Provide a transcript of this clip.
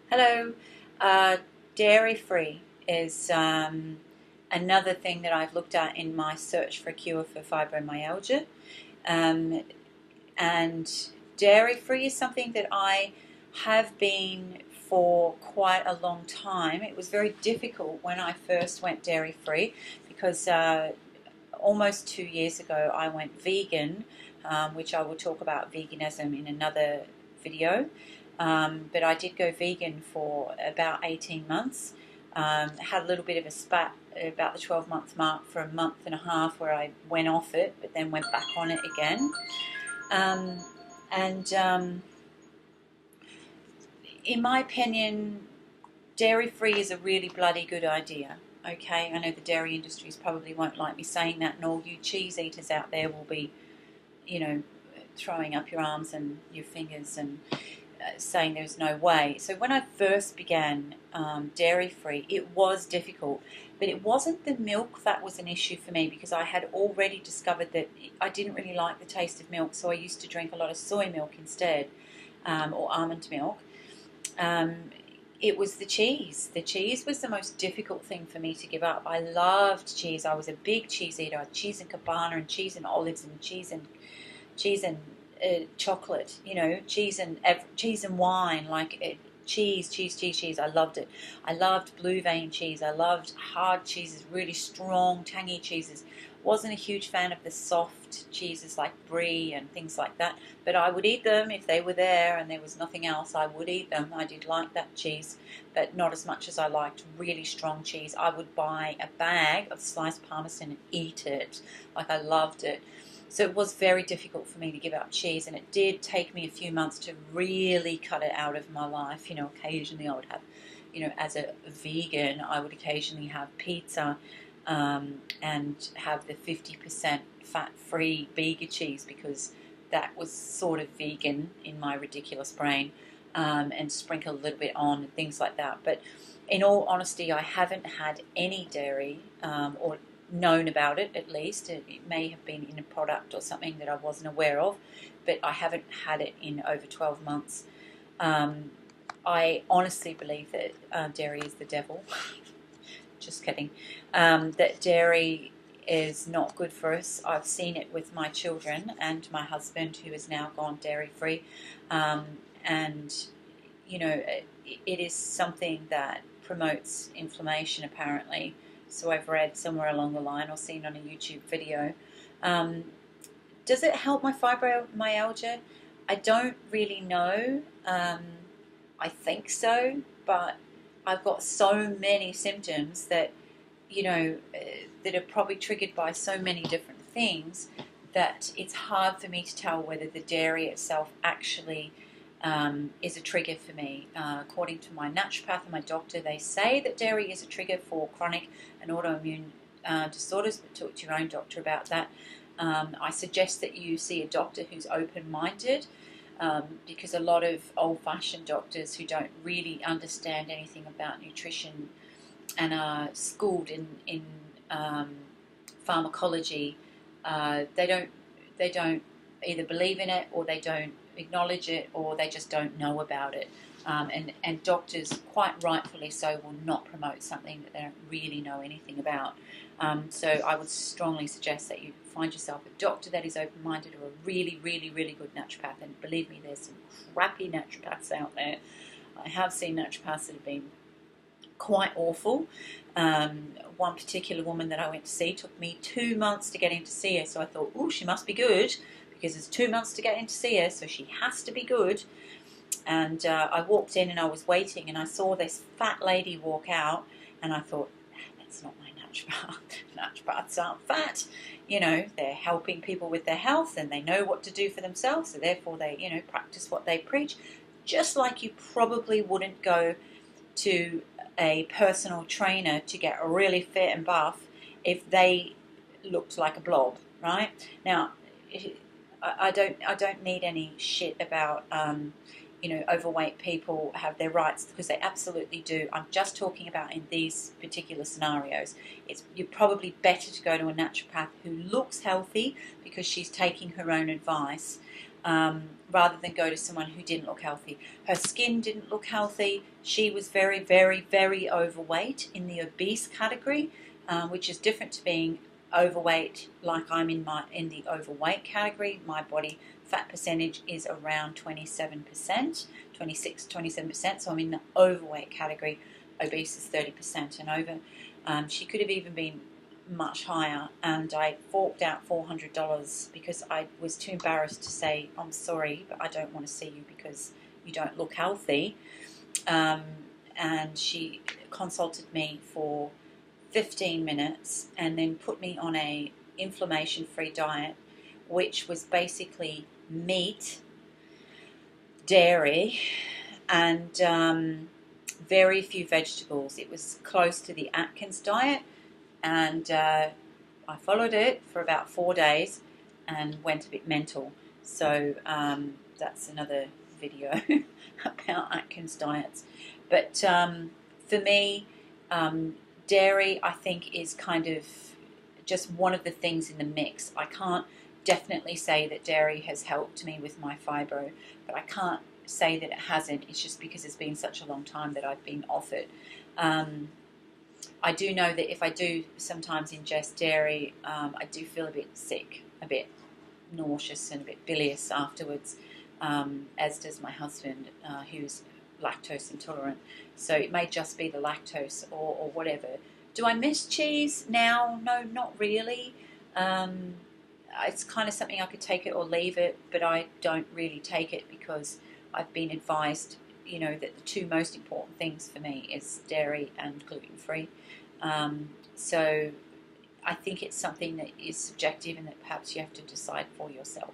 Hello. Dairy-free is another thing that I've looked at in my search for a cure for fibromyalgia. Um, and dairy-free is something that I have been for quite a long time. It was very difficult when I first went dairy-free because almost 2 years ago I went vegan, which I will talk about veganism in another video. But I did go vegan for about 18 months. Had a little bit of a spat about the 12-month mark for a month and a half where I went off it, but then went back on it again. Um, and in my opinion, dairy-free is a really bloody good idea. Okay, I know the dairy industries probably won't like me saying that, and all you cheese eaters out there will be, you know, throwing up your arms and your fingers and saying there's no way. So when I first began dairy-free, it was difficult, but it wasn't the milk that was an issue for me because I had already discovered that I didn't really like the taste of milk, so I used to drink a lot of soy milk instead, or almond milk. Um, it was the cheese. The cheese was the most difficult thing for me to give up. I loved cheese. I was a big cheese eater. I had cheese and cabana and cheese and olives and cheese and chocolate. You know, cheese and wine. Like cheese. I loved it. I loved blue vein cheese. I loved hard cheeses, really strong, tangy cheeses. Wasn't a huge fan of the soft cheeses like brie and things like that, but I would eat them if they were there and there was nothing else. I would eat them. I did like that cheese, but not as much as I liked really strong cheese. I would buy a bag of sliced parmesan and eat it. Like, I loved it. So it was very difficult for me to give up cheese, and it did take me a few months to really cut it out of my life. Occasionally I would have, as a vegan, I would occasionally have pizza and have the 50% fat-free Bega cheese because that was sort of vegan in my ridiculous brain, and sprinkle a little bit on and things like that. But in all honesty, I haven't had any dairy, or known about it at least. It may have been in a product or something that I wasn't aware of, but I haven't had it in over 12 months. I honestly believe that dairy is the devil. Just kidding. That dairy is not good for us. I've seen it with my children and my husband, who has now gone dairy free. And, it is something that promotes inflammation, apparently. So I've read somewhere along the line or seen on a YouTube video. Um, does it help my fibromyalgia? I don't really know. I think so, but I've got so many symptoms that, that are probably triggered by so many different things that it's hard for me to tell whether the dairy itself actually is a trigger for me. According to my naturopath and my doctor, they say that dairy is a trigger for chronic and autoimmune disorders, but talk to your own doctor about that. I suggest that you see a doctor who's open-minded, because a lot of old-fashioned doctors who don't really understand anything about nutrition and are schooled in pharmacology, they don't either believe in it, or they don't acknowledge it, or they just don't know about it. And doctors, quite rightfully so, will not promote something that they don't really know anything about. So I would strongly suggest that you find yourself a doctor that is open-minded, or a really, really, really good naturopath. And believe me, there's some crappy naturopaths out there. I have seen naturopaths that have been quite awful. One particular woman that I went to see took me 2 months to get in to see her, so I thought, oh, she must be good, because it's 2 months to get in to see her, so she has to be good. And I walked in and I was waiting, and I saw this fat lady walk out, and I thought, that's not my naturopath. Naturopaths aren't fat. They're helping people with their health, and they know what to do for themselves, so therefore they, practice what they preach. Just like you probably wouldn't go to a personal trainer to get really fit and buff if they looked like a blob, right? Now, I don't need any shit about overweight people have their rights, because they absolutely do. I'm just talking about in these particular scenarios. You're probably better to go to a naturopath who looks healthy because she's taking her own advice, rather than go to someone who didn't look healthy. Her skin didn't look healthy. She was very, very, very overweight, in the obese category, which is different to being overweight like I'm in the overweight category. My body fat percentage is around 27%, 27%, so I'm in the overweight category. Obese is 30% and over. She could have even been much higher, and I forked out $400 because I was too embarrassed to say, I'm sorry, but I don't want to see you because you don't look healthy. And she consulted me for 15 minutes and then put me on a inflammation-free diet, which was basically meat, dairy, and very few vegetables. It was close to the Atkins diet, and I followed it for about 4 days and went a bit mental. So that's another video about Atkins diets. But for me, dairy, I think, is kind of just one of the things in the mix. I can't definitely say that dairy has helped me with my fibro, but I can't say that it hasn't. It's just because it's been such a long time that I've been off it. I do know that if I do sometimes ingest dairy, I do feel a bit sick, a bit nauseous and a bit bilious afterwards, as does my husband, who's lactose intolerant. So it may just be the lactose or whatever. Do I miss cheese now? No, not really. It's kind of something I could take it or leave it, but I don't really take it because I've been advised, that the two most important things for me is dairy and gluten-free. So I think it's something that is subjective and that perhaps you have to decide for yourself.